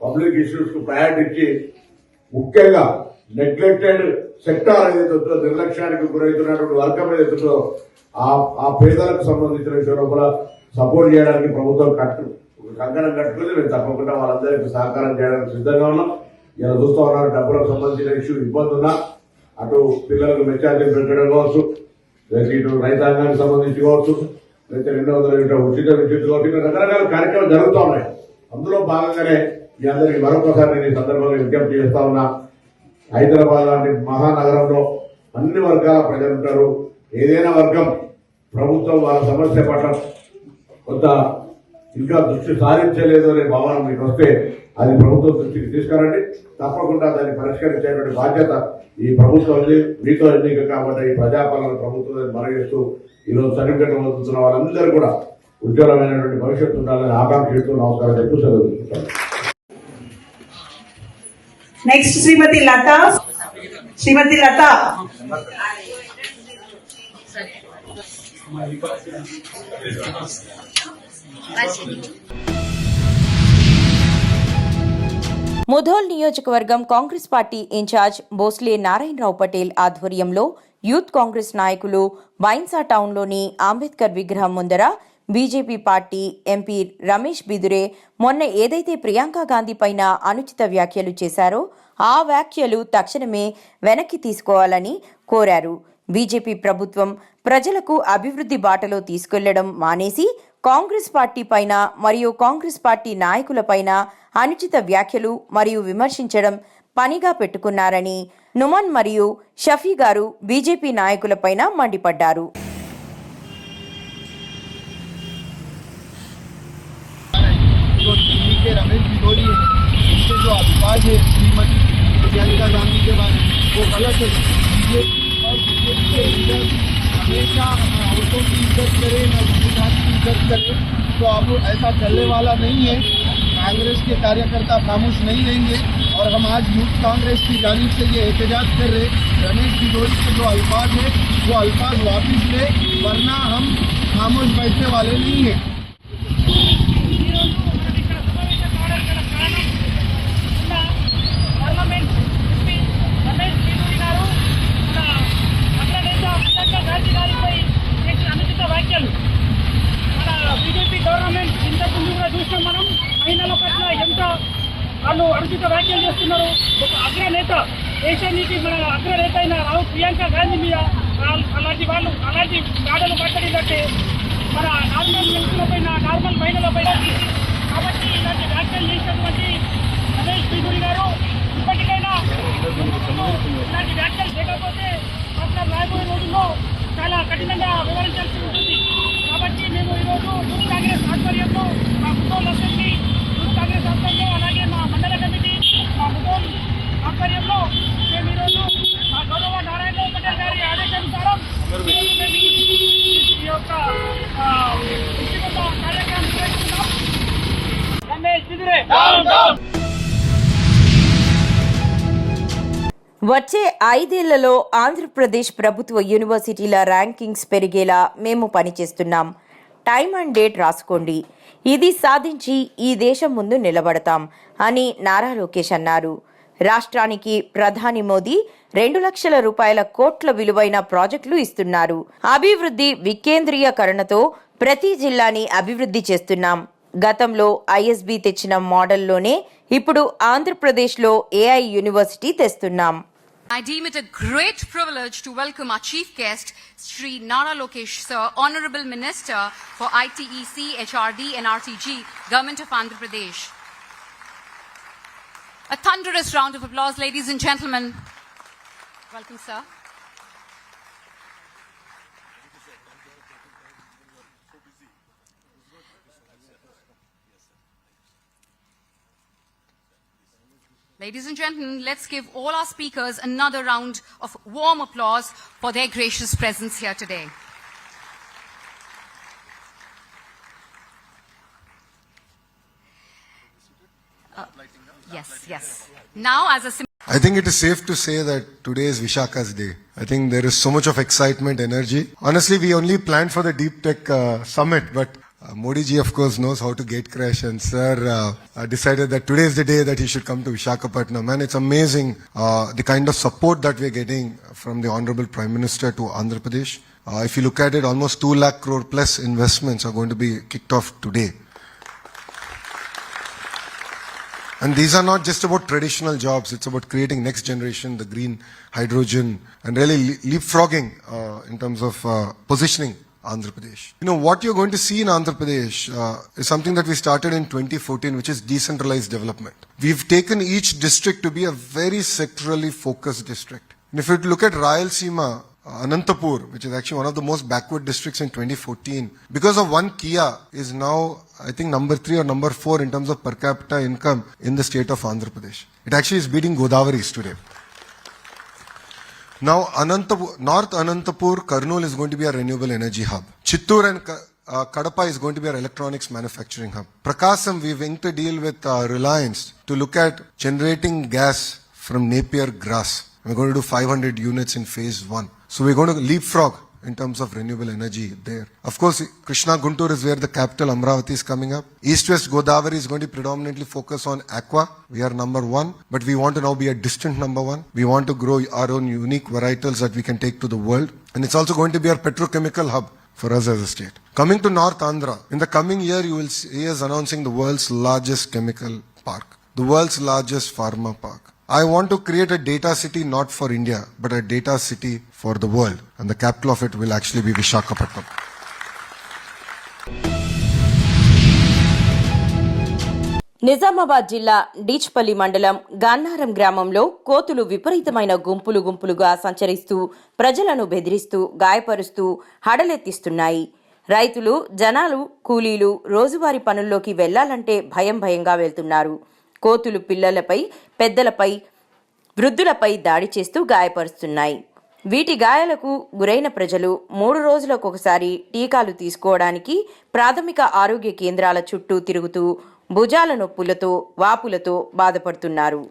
పబ్లిక్ ఇష్యూస్ కు ప్రయారిటీ ఇచ్చి, ముఖ్యంగా నెగ్లెక్టెడ్ సెక్టార్ ఏదైతే ఉంటుందో, నిర్లక్ష్యానికి గురవుతున్నటువంటి వర్గం ఏదైతే ఉంటుందో ఆ పేదలకు సంబంధించిన విషయం లోపల సపోర్ట్ చేయడానికి ప్రభుత్వం కంకణం కట్టుకుని మేము తప్పకుండా వాళ్ళందరికీ సహకారం చేయడానికి సిద్ధంగా ఉన్నాం. ఇలా చూస్తూ ఉన్నారు, డబ్బులకు సంబంధించిన ఇష్యూ ఇబ్బంది ఉన్నా, అటు పిల్లలకు మెచ్చార్జీలు పెట్టడం కావచ్చు, లేదా ఇటు రైతాంగానికి సంబంధించి కావచ్చు, లేదా 200 యూనిట్ల ఉచిత విద్యుత్ కావచ్చు, ఇట్లా రకరకాల కార్యక్రమాలు జరుగుతూ ఉన్నాయి. అందులో భాగంగానే మీ అందరికీ మరొకసారి నేను ఈ సందర్భంగా విజ్ఞప్తి చేస్తా ఉన్నా. హైదరాబాద్ లాంటి మహానగరంలో అన్ని వర్గాల ప్రజలు ఉంటారు. ఏదైనా వర్గం ప్రభుత్వం వాళ్ళ సమస్య పట్ల కొంత ఇంకా దృష్టి సారించలేదు అనే భావన మీకు వస్తే అది ప్రభుత్వం దృష్టికి తీసుకురండి. తప్పకుండా దాన్ని పరిష్కరించేటువంటి బాధ్యత ఈ ప్రభుత్వం ఉంది. మీతో ఎన్నిక కాబట్టి ఈ ప్రజాపాలన ప్రభుత్వం మరగిస్తూ ఈరోజు సర్టిఫికెట్ పొందుతున్న వాళ్ళందరూ కూడా ఉజ్వలమైనటువంటి భవిష్యత్తు ఉండాలని ఆకాంక్షిస్తూ నమస్కారం చెప్తూ సెలవు తీసుకుంటాను. నెక్స్ట్ శ్రీమతి లత. ముధోల్ నియోజకవర్గం కాంగ్రెస్ పార్టీ ఇన్ఛార్జ్ భోస్లే నారాయణరావు పటేల్ ఆధ్వర్యంలో యూత్ కాంగ్రెస్ నాయకులు బైన్సా టౌన్లోని అంబేద్కర్ విగ్రహం ముందర బీజేపీ పార్టీ ఎంపీ రమేష్ బిదురే మొన్న ఏదైతే ప్రియాంక గాంధీ పైన అనుచిత వ్యాఖ్యలు చేశారో ఆ వ్యాఖ్యలు తక్షణమే వెనక్కి తీసుకోవాలని కోరారు. బీజేపీ ప్రభుత్వం ప్రజలకు అభివృద్ధి బాటలో తీసుకెళ్లడం మానేసి కాంగ్రెస్ పార్టీ పైన మరియు కాంగ్రెస్ పార్టీ నాయకులపైన అనుచిత వ్యాఖ్యలు మరియు విమర్శించడం పనిగా పెట్టుకున్నారని నుమన్ మరియు షఫీ గారు బీజేపీ నాయకులపైన మండిపడ్డారు. रमेश बिदोरी है, इसके जो अल्फाज है श्रीमती प्रियंका गांधी के बारे में वो गलत है। बीजेपी और बीजेपी के लीडर हमेशा औरतों की इज्जत करे, न महिलाओं की इज्जत करे, तो अब ऐसा चलने वाला नहीं है। कांग्रेस के कार्यकर्ता खामोश नहीं रहेंगे और हम आज यूथ कांग्रेस की जानिब से ये एहतजाज कर रहे। रमेश बिदोरी के जो अल्फाज है वो अल्फाज वापिस ले, वरना हम खामोश बैठने वाले नहीं हैं। బీజేపీ గవర్నమెంట్ ఇంతకుముందు కూడా చూసినాం మనం. మహిళల పట్ల ఎంత వాళ్ళు అనుచిత వ్యాఖ్యలు చేస్తున్నారు. ఒక అగ్రనేత, దేశానికి మన అగ్రనేత అయిన ప్రియాంక గాంధీ మీద అలాంటి గాడలు మాట్లాడినట్టే మన నార్మల్ వ్యక్తులపైన, నార్మల్ మహిళలపైన. కాబట్టి ఇలాంటి వ్యాఖ్యలు చేసినటువంటి రమేష్ బిదూరి గారు ఇప్పటికైనా ఇలాంటి వ్యాఖ్యలు చేయకపోతే మాత్రం రాబోయే రోజుల్లో చాలా కఠినంగా వివరించాల్సి ఉంటుంది. కాబట్టి మేము ఈరోజు యూత్ కాంగ్రెస్ ఆధ్వర్యంలో మా ముధోల్ అసెంబ్లీ యూత్ కాంగ్రెస్ ఆధ్వర్యంలో, అలాగే మా మండల కమిటీ మా ముధోల్ ఆధ్వర్యంలో మేము ఈరోజు మా గౌరవ నారాయణరావు పటేల్ గారి ఆదేశానుసారం మేము ఈ యొక్క కార్యక్రమం చేస్తున్నాం. రమేష్ బిదురే వచ్చే 5 ఏళ్లలో ఆంధ్రప్రదేశ్ ప్రభుత్వ యూనివర్సిటీల ర్యాంకింగ్స్ పెరిగేలా మేము పనిచేస్తున్నాం. టైం అండ్ డేట్ రాసుకోండి. ఇది సాధించి ఈ దేశం ముందు నిలబడతాం అని నారా లోకేష్ అన్నారు. రాష్ట్రానికి ప్రధాని మోదీ 2 లక్షల రూపాయల కోట్ల విలువైన ప్రాజెక్టులు ఇస్తున్నారు. అభివృద్ధి వికేంద్రీయకరణతో ప్రతి జిల్లాని అభివృద్ధి చేస్తున్నాం. గతంలో ఐఎస్బి తెచ్చిన మోడల్లోనే ఇప్పుడు ఆంధ్రప్రదేశ్లో ఏఐ యూనివర్సిటీ తెస్తున్నాం. I deem it a great privilege to welcome our chief guest, Sri Nara Lokesh Sir, Honorable Minister for ITEC, HRD and RTG, Government of Andhra Pradesh. A thunderous round of applause, ladies and gentlemen. Welcome, sir. Ladies and gentlemen, let's give all our speakers another round of warm applause for their gracious presence here today. Yes. Now, as a I think it is safe to say that today is Vishaka's day. I think there is so much of excitement, energy. Honestly, we only planned for the Deep Tech Summit, but Modi ji, of course, knows how to gate crash, and sir decided that today is the day that he should come to Visakhapatnam. And it's amazing the kind of support that we're getting from the Honorable Prime Minister to Andhra Pradesh. If you look at it, almost 2 lakh crore plus investments are going to be kicked off today. And these are not just about traditional jobs, it's about creating next generation, the green hydrogen, and really leapfrogging in terms of positioning Andhra Pradesh. You know, what you're going to see in Andhra Pradesh is something that we started in 2014, which is decentralized development. We've taken each district to be a very sectorally focused district. And if you look at Rayalaseema, Anantapur, which is actually one of the most backward districts in 2014, because of one Kia, is now, I think, number 3 or number 4 in terms of per capita income in the state of Andhra Pradesh. It actually is beating Godavari's today. Now, North Anantapur, Kurnool is going to be a renewable energy hub. Chittoor and Kadapa is going to be our electronics manufacturing hub. Prakasam, we've inked a deal with Reliance to look at generating gas from Napier grass. We're going to do 500 units in phase 1. So we're going to leapfrog in terms of renewable energy there. Of course, Krishna Guntur is where the capital Amravati is coming up. East-West Godavari is going to predominantly focus on aqua. We are number 1, but we want to now be a distant number 1. We want to grow our own unique varietals that we can take to the world. And it's also going to be our petrochemical hub for us as a state. Coming to North Andhra, in the coming year you will see us announcing the world's largest chemical park, the world's largest pharma park. I want to create a data city not for India, but a data city for the world. And the capital of it will actually be Visakhapatnam. Nizamabad జిల్లా డీచ్పల్లి మండలం గన్నారం గ్రామంలో కోతులు విపరీతమైన గుంపులుగా సంచరిస్తూ ప్రజలను బెదిరిస్తూ గాయపరుస్తూ హడలెత్తిస్తున్నాయి. రైతులు, జనాలు, కూలీలు రోజువారీ పనుల్లోకి వెళ్లాలంటే భయంగా వెళ్తున్నారు. కోతులు పిల్లలపై, పెద్దలపై, వృద్ధులపై దాడి చేస్తూ గాయపరుస్తున్నాయి. వీటి గాయాలకు గురైన ప్రజలు 3 రోజులకొకసారి టీకాలు తీసుకోవడానికి ప్రాథమిక ఆరోగ్య కేంద్రాల చుట్టూ తిరుగుతూ భుజాల నొప్పులతో, వాపులతో బాధపడుతున్నారు.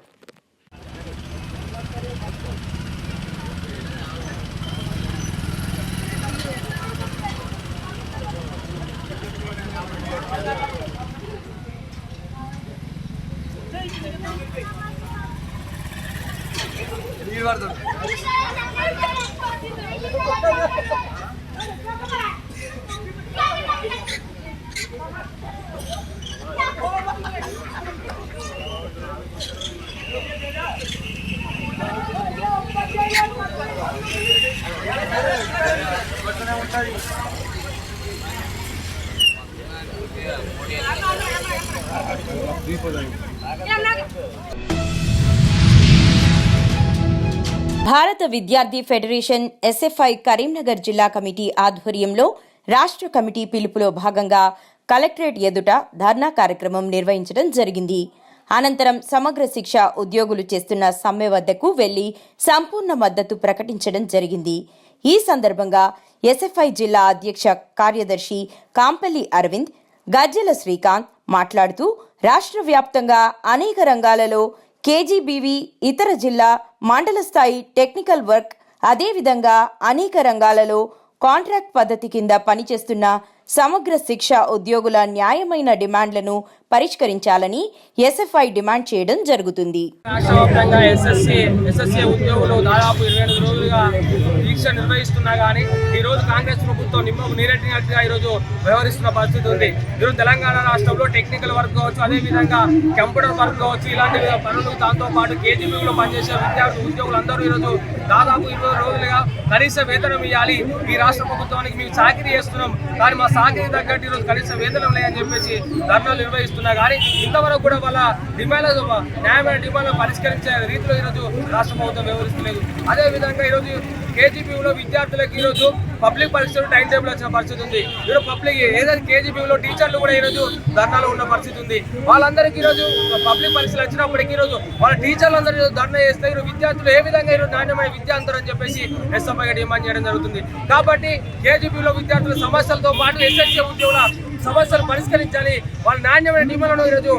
భారత విద్యార్థి ఫెడరేషన్ ఎస్ఎఫ్ఐ కరీంనగర్ జిల్లా కమిటీ ఆధ్వర్యంలో రాష్ట్ర కమిటీ పిలుపులో భాగంగా కలెక్టరేట్ ఎదుట ధర్నా కార్యక్రమం నిర్వహించడం జరిగింది. అనంతరం సమగ్ర శిక్ష ఉద్యోగులు చేస్తున్న సమ్మె వద్దకు వెళ్లి సంపూర్ణ మద్దతు ప్రకటించడం జరిగింది. ఈ సందర్భంగా ఎస్ఎఫ్ఐ జిల్లా అధ్యక్ష కార్యదర్శి కాంపల్లి అరవింద్, గజ్జెల శ్రీకాంత్ మాట్లాడుతూ రాష్ట్ర వ్యాప్తంగా అనేక రంగాలలో కేజీబీవీ, ఇతర జిల్లా, మండల స్థాయి టెక్నికల్ వర్క్, అదేవిధంగా అనేక రంగాలలో కాంట్రాక్ట్ పద్ధతి కింద పనిచేస్తున్న సమగ్ర శిక్ష ఉద్యోగుల న్యాయమైన డిమాండ్లను పరిష్కరించాలని ఎస్ఎఫ్ఐ డిమాండ్ చేయడం జరుగుతుంది. రాష్ట్ర వ్యాప్తంగా ఎస్ఎస్సీ ఉద్యోగులు దాదాపు 22 రోజులుగా దీక్ష నిర్వహిస్తున్నా కానీ ఈ రోజు కాంగ్రెస్ ప్రభుత్వం నిమ్మకు నీరెట్టినట్టుగా ఈరోజు వ్యవహరిస్తున్న పరిస్థితి ఉంది. ఈరోజు తెలంగాణ రాష్ట్రంలో టెక్నికల్ వర్క్ కావచ్చు, అదేవిధంగా కంప్యూటర్ వర్క్ కావచ్చు, ఇలాంటి పనులు, దాంతో పాటు కేజీబీలో పనిచేసే ఉద్యోగులందరూ ఈరోజు దాదాపు 20 రోజులుగా కనీస వేతనం ఇవ్వాలి, ఈ రాష్ట్ర ప్రభుత్వానికి మేము చాకరీ చేస్తున్నాం కానీ మా చాకరీ తగ్గట్టు ఈరోజు కనీస వేతనం లేదని చెప్పేసి ధర్నాలు నిర్వహిస్తున్నారు. కానీ ఇంతవరకు కూడా వాళ్ళ డిమాండ్లు, న్యాయమైన డిమాండ్లు పరిష్కరించే రీతిలో ఈరోజు రాష్ట్ర ప్రభుత్వం వ్యవహరిస్తలేదు. అదేవిధంగా ఈరోజు కేజీబీలో విద్యార్థులకు ఈరోజు పబ్లిక్ పరీక్షలు టైం టేబుల్ వచ్చిన పరిస్థితి ఉంది. ఈరోజు పబ్లిక్ ఏదైతే కేజీబీలో టీచర్లు కూడా ఈరోజు ధర్నాలు ఉన్న పరిస్థితి ఉంది. వాళ్ళందరికీ ఈరోజు పబ్లిక్ పరీక్షలు వచ్చినప్పటికీ ఈరోజు వాళ్ళ టీచర్లు అందరూ ధర్నా చేస్తే ఈరోజు విద్యార్థులు ఏ విధంగా ఈరోజు నాణ్యమైన విద్య అంతారని చెప్పేసి ఎస్ఎఫ్ఐగా డిమాండ్ చేయడం జరుగుతుంది. కాబట్టి కేజీబీలో విద్యార్థుల సమస్యలతో పాటు ఎస్ఎస్సీ ఉద్యోగుల సమస్యలు పరిష్కరించాలి, వాళ్ళ నాణ్యమైన డిమాండ్లను ఈరోజు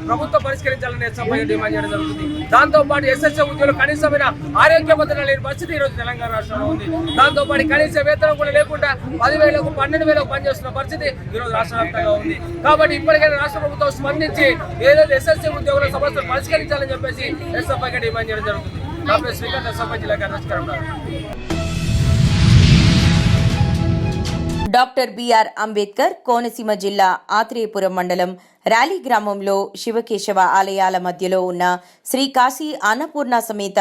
ప్రభుత్వం పరిష్కరించాలని ఎస్ఎఫ్ఐగా డిమాండ్ చేయడం జరుగుతుంది. దాంతోపాటు ఎస్ఎస్సీ ఉద్యోగులు కనీసమైన ఆరోగ్య భద్రత లేని పరిస్థితి ఈరోజు తెలంగాణ రాష్ట్రంలో ఉంది. దాంతోపాటు కనీస వేతనం కూడా లేకుండా 10,000కు 12,000కు పనిచేస్తున్న పరిస్థితి ఈరోజు రాష్ట్ర వ్యాప్తంగా ఉంది. కాబట్టి ఇప్పటికైనా రాష్ట్ర ప్రభుత్వం స్పందించి ఏదైతే ఎస్ఎస్సీ ఉద్యోగుల సమస్యలు పరిష్కరించాలని చెప్పేసి ఎస్ఎఫ్ఐగా డిమాండ్ చేయడం జరుగుతుంది. నా పేరు శ్రీకాంత్, ఎస్ఎఫ్ఐ జిల్లా కార్యదర్శి. డాక్టర్ బిఆర్ అంబేద్కర్ కోనసీమ జిల్లా ఆత్రేయపురం మండలం ర్యాలీ గ్రామంలో శివకేశవ ఆలయాల మధ్యలో ఉన్న శ్రీ కాశీ అన్నపూర్ణ సమేత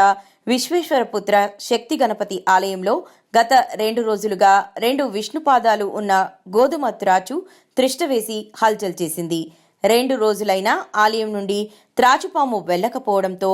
విశ్వేశ్వరపుత్ర శక్తి గణపతి ఆలయంలో గత 2 రోజులుగా 2 విష్ణుపాదాలు ఉన్న గోధుమ త్రాచు త్రిష్టవేసి హల్చల్ చేసింది. 2 రోజులైనా ఆలయం నుండి త్రాచుపాము వెళ్లకపోవడంతో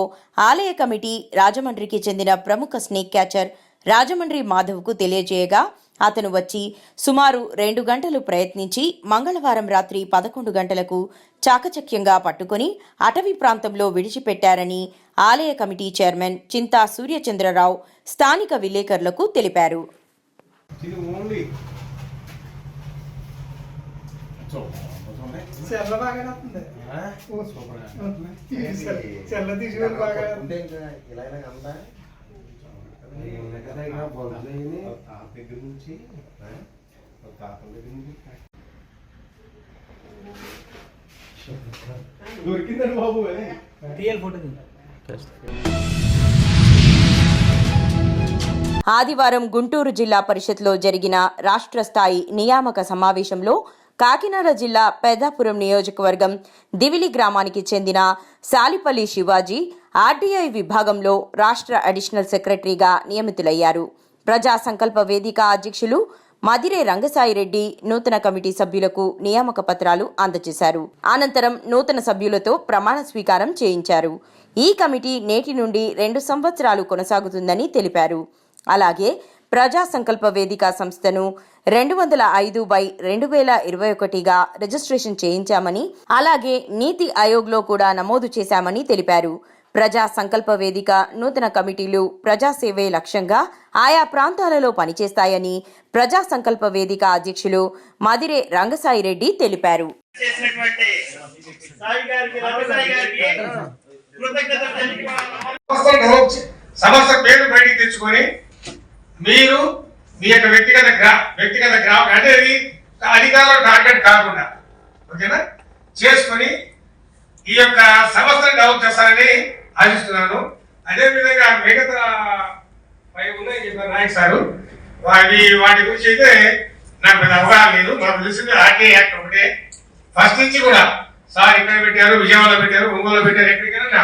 ఆలయ కమిటీ రాజమండ్రికి చెందిన ప్రముఖ స్నేక్ క్యాచర్ రాజమండ్రి మాధవ్కు తెలియజేయగా అతను వచ్చి సుమారు 2 గంటలు ప్రయత్నించి మంగళవారం రాత్రి 11 గంటలకు చాకచక్యంగా పట్టుకుని అటవీ ప్రాంతంలో విడిచిపెట్టారని ఆలయ కమిటీ చైర్మన్ చింతా సూర్యచంద్రరావు స్థానిక విలేకరులకు తెలిపారు. దొరికిందండి బాబు. ఆదివారం గుంటూరు జిల్లా పరిషత్లో జరిగిన రాష్ట్ర స్థాయి నియామక సమావేశంలో కాకినాడ జిల్లా పెద్దాపురం నియోజకవర్గం దివిలి గ్రామానికి చెందిన సాలిపల్లి శివాజీ ఆర్డీఐ విభాగంలో రాష్ట్ర అడిషనల్ సెక్రటరీగా నియమితులయ్యారు. ప్రజా సంకల్ప వేదిక అధ్యక్షులు మదిరే రంగసాయిరెడ్డి నూతన కమిటీ సభ్యులకు నియామక పత్రాలు అందజేశారు. అనంతరం నూతన సభ్యులతో ప్రమాణ స్వీకారం చేయించారు. ఈ కమిటీ నేటి నుండి 2 సంవత్సరాలు కొనసాగుతుందని తెలిపారు. అలాగే ప్రజా సంకల్ప వేదిక సంస్థను 205/2021గా రిజిస్ట్రేషన్ చేయించామని, అలాగే నీతి ఆయోగ్లో కూడా నమోదు చేశామని తెలిపారు. ప్రజా సంకల్ప వేదిక నూతన కమిటీలు ప్రజాసేవే లక్ష్యంగా ఆయా ప్రాంతాలలో పనిచేస్తాయని ప్రజా సంకల్ప వేదిక అధ్యక్షులు మదిరే రంగసాయిరెడ్డి తెలిపారు. సమస్య పేరు బయటికి తెచ్చుకొని మీరు మీ యొక్క వ్యక్తిగత అనేది అధికారుల టార్గెట్ కాకుండా ఓకేనా చేసుకొని ఈ యొక్క సమస్యను డెవలప్ చేస్తారని ఆశిస్తున్నాను. అదేవిధంగా మిగతా ఉన్నాయి చెప్పారు నాయక్ సారు, వాటి గురించి అయితే నాకు పెద్ద అవగాహన లేదు. మాకు తెలిసింది ఆర్టీఐ యాక్ట్ ఒకటే. ఫస్ట్ నుంచి కూడా సార్ ఇక్కడ పెట్టారు, విజయవాడలో పెట్టారు, ఒంగోలులో పెట్టారు, ఎక్కడికైనా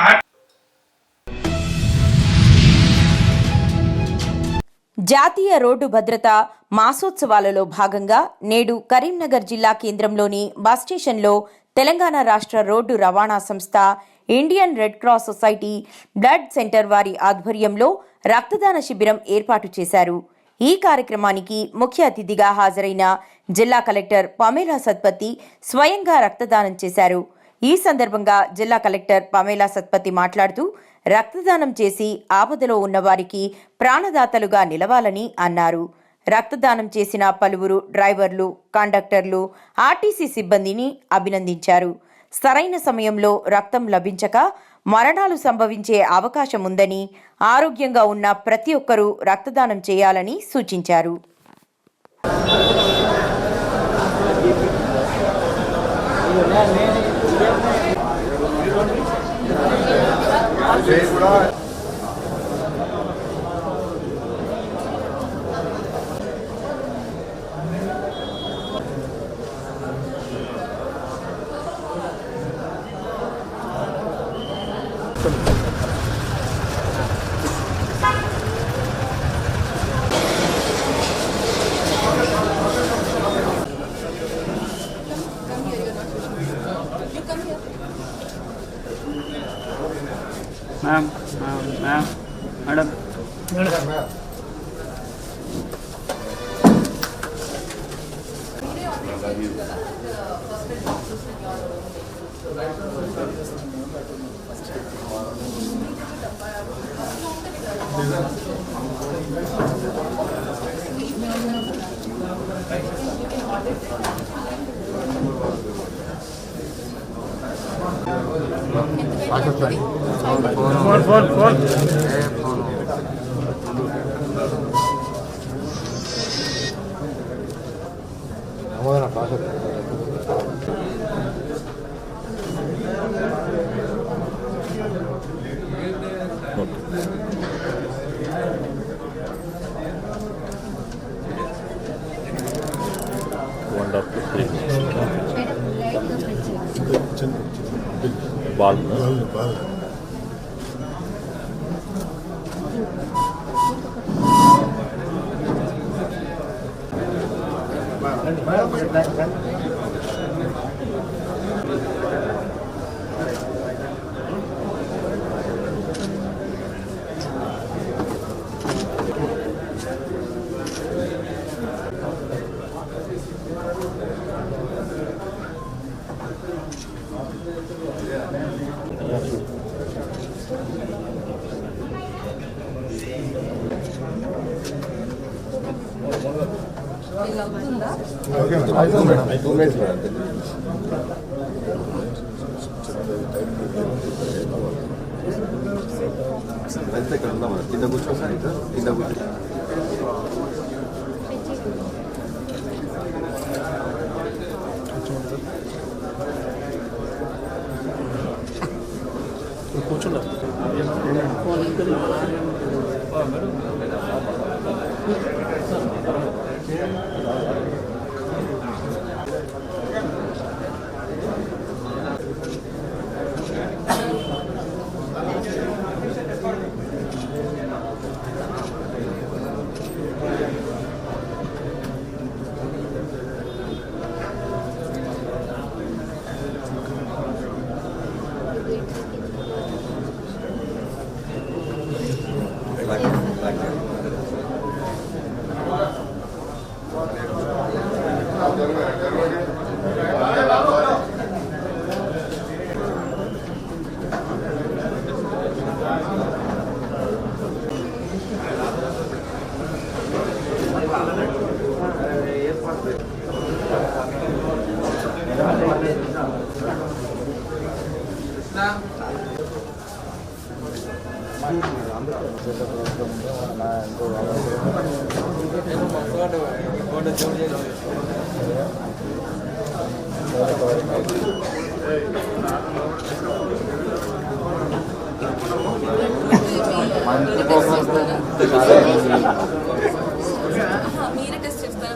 జాతీయ రోడ్డు భద్రత మాసోత్సవాలలో భాగంగా నేడు కరీంనగర్ జిల్లా కేంద్రంలోని బస్ స్టేషన్లో తెలంగాణ రాష్ట్ర రోడ్డు రవాణా సంస్థ, Indian red cross society blood centre వారి ఆధ్వర్యంలో రక్తదాన శిబిరం ఏర్పాటు చేశారు. ఈ కార్యక్రమానికి ముఖ్య అతిథిగా హాజరైన జిల్లా కలెక్టర్ పమేలా సత్పతి స్వయంగా రక్తదానం చేశారు. ఈ సందర్భంగా జిల్లా కలెక్టర్ పమేలా సత్పతి మాట్లాడుతూ రక్తదానం చేసి ఆపదలో ఉన్నవారికి ప్రాణదాతలుగా నిలవాలని అన్నారు. రక్తదానం చేసిన పలువురు డ్రైవర్లు, కండక్టర్లు, ఆర్టీసీ సిబ్బందిని అభినందించారు. సరైన సమయంలో రక్తం లభించక మరణాలు సంభవించే అవకాశం ఉందని, ఆరోగ్యంగా ఉన్న ప్రతి ఒక్కరూ రక్తదానం చేయాలని సూచించారు. Ma'am ma'am madam phone phone phone మీరే టెస్ట్ చేస్తారా?